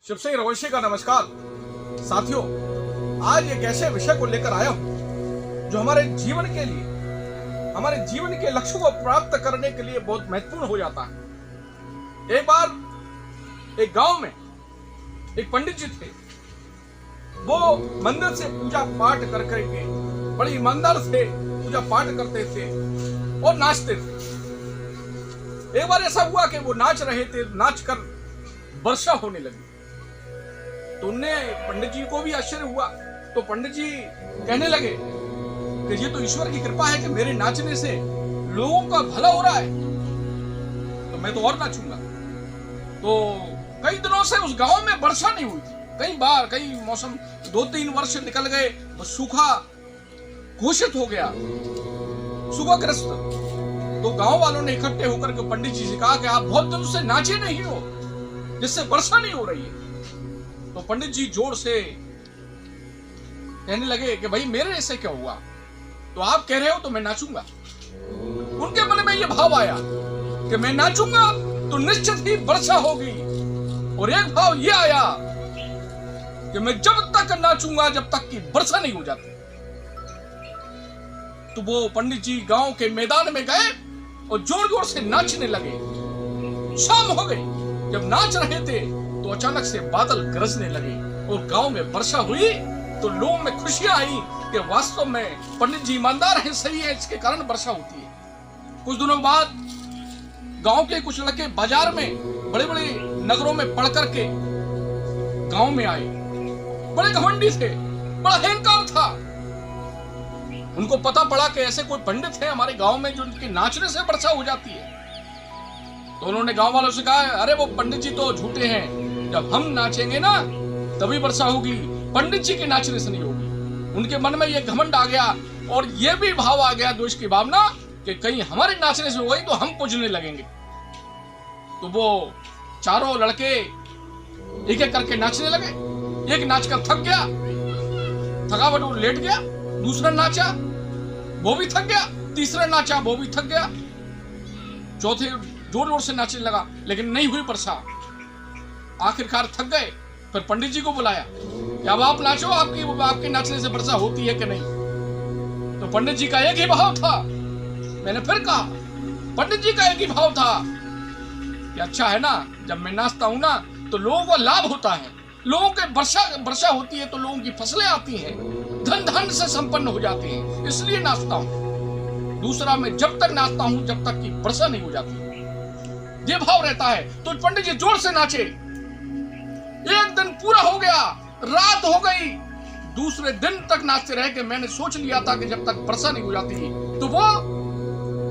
शिव सिंह रवैशी का नमस्कार। साथियों, आज एक ऐसे विषय को लेकर आया हूं जो हमारे जीवन के लिए, हमारे जीवन के लक्ष्यों को प्राप्त करने के लिए बहुत महत्वपूर्ण हो जाता है। एक बार एक गांव में एक पंडित जी थे। वो मंदिर से पूजा पाठ कर करके बड़ी ईमानदार से पूजा पाठ करते थे और नाचते थे। एक बार ऐसा हुआ कि वो नाच रहे थे, नाच कर वर्षा होने लगी। तो उन्हें पंडित जी को भी आश्चर्य हुआ। तो पंडित जी कहने लगे कि ये तो ईश्वर की कृपा है कि मेरे नाचने से लोगों का भला हो रहा है, तो मैं तो और नाचूंगा। तो कई दिनों से उस गांव में वर्षा नहीं हुई थी। कई मौसम 2-3 वर्ष निकल गए तो सूखा घोषित हो गया, सूखाग्रस्त। तो गांव वालों ने इकट्ठे होकर के पंडित जी से कहा कि आप बहुत दिनों से नाचे नहीं हो, जिससे वर्षा नहीं हो रही है। तो पंडित जी जोर से कहने लगे कि भाई मेरे ऐसे क्या हुआ, तो आप कह रहे हो तो मैं नाचूंगा। उनके मन में यह भाव आया कि मैं नाचूंगा तो निश्चित ही वर्षा होगी। और एक भाव यह आया कि मैं जब तक नाचूंगा जब तक कि वर्षा नहीं हो जाती। तो वो पंडित जी गांव के मैदान में गए और जोर जोर से नाचने लगे। शाम हो गई। जब नाच रहे थे तो अचानक से बादल गरजने लगे और गांव में वर्षा हुई। तो लोगों में खुशियां आई कि वास्तव में पंडित जी ईमानदार हैं, सही है, इसके कारण वर्षा होती है। कुछ दिनों बाद गांव के कुछ लड़के बाजार में, बड़े बड़े नगरों में पढ़ करके गांव में आए। बड़े घमंडी थे, बड़ा अहंकार था। उनको पता पड़ा कि ऐसे कोई पंडित है हमारे गांव में जो उनके नाचने से वर्षा हो जाती है। तो उन्होंने गांव वालों से कहा, अरे वो पंडित जी तो झूठे हैं, जब हम नाचेंगे ना तभी वर्षा होगी, पंडित जी के नाचने से नहीं होगी। उनके मन में ये घमंड आ गया और ये भी भाव आ गया, दोष की भावना, कि कहीं हमारे नाचने से हो गई तो हम पूजने लगेंगे। तो वो चारों लड़के एक एक करके नाचने लगे। एक नाचकर थक गया, थकावट वो लेट गया। दूसरा नाचा, वो भी थक गया। तीसरा नाचा, वो भी थक गया। चौथे जोर जोर से नाचने लगा, लेकिन नहीं हुई वर्षा। आखिरकार थक गए। फिर पंडित जी को बुलाया कि अब आप नाचो, आपके नाचने से वर्षा होती है कि नहीं। तो पंडित जी का एक ही भाव था। मैंने फिर कहा, पंडित जी का एक ही भाव था कि अच्छा है ना, जब मैं नाचता हूं ना तो लोगों को लाभ होता है, लोगों के वर्षा होती है तो लोगों की फसलें आती हैं, धन धन से संपन्न हो जाते हैं, इसलिए नाचता हूं। दूसरा, मैं जब तक नाचता हूं जब तक कि वर्षा नहीं हो जाती, ये भाव रहता है। तो पंडित जी जोर से नाचे। एक दिन पूरा हो गया, रात हो गई। दूसरे दिन तक नाचते रहे कि मैंने सोच लिया था कि जब तक वर्षा नहीं हो जाती। तो वो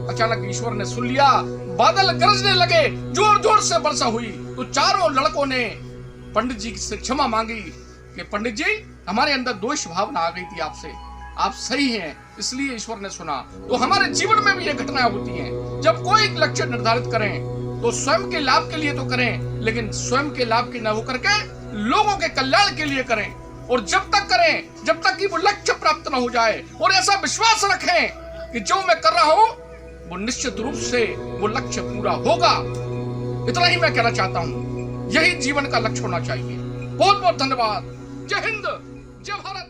अचानक ईश्वर ने सुन लिया, बादल गरजने लगे, जोर जोर से वर्षा हुई। तो चारों लड़कों ने पंडित जी से क्षमा मांगी कि पंडित जी, हमारे अंदर दोष भावना आ गई थी आपसे, आप सही हैं, इसलिए ईश्वर ने सुना। तो हमारे जीवन में भी ये घटनाएं होती हैं। जब कोई लक्ष्य निर्धारित करें तो स्वयं के लाभ के लिए तो करें, लेकिन स्वयं के लाभ की न होकर के लोगों के कल्याण के लिए करें। और जब तक करें जब तक कि वो लक्ष्य प्राप्त न हो जाए। और ऐसा विश्वास रखें कि जो मैं कर रहा हूं वो निश्चित रूप से वो लक्ष्य पूरा होगा। इतना ही मैं कहना चाहता हूं। यही जीवन का लक्ष्य होना चाहिए। बहुत बहुत धन्यवाद। जय हिंद, जय भारत।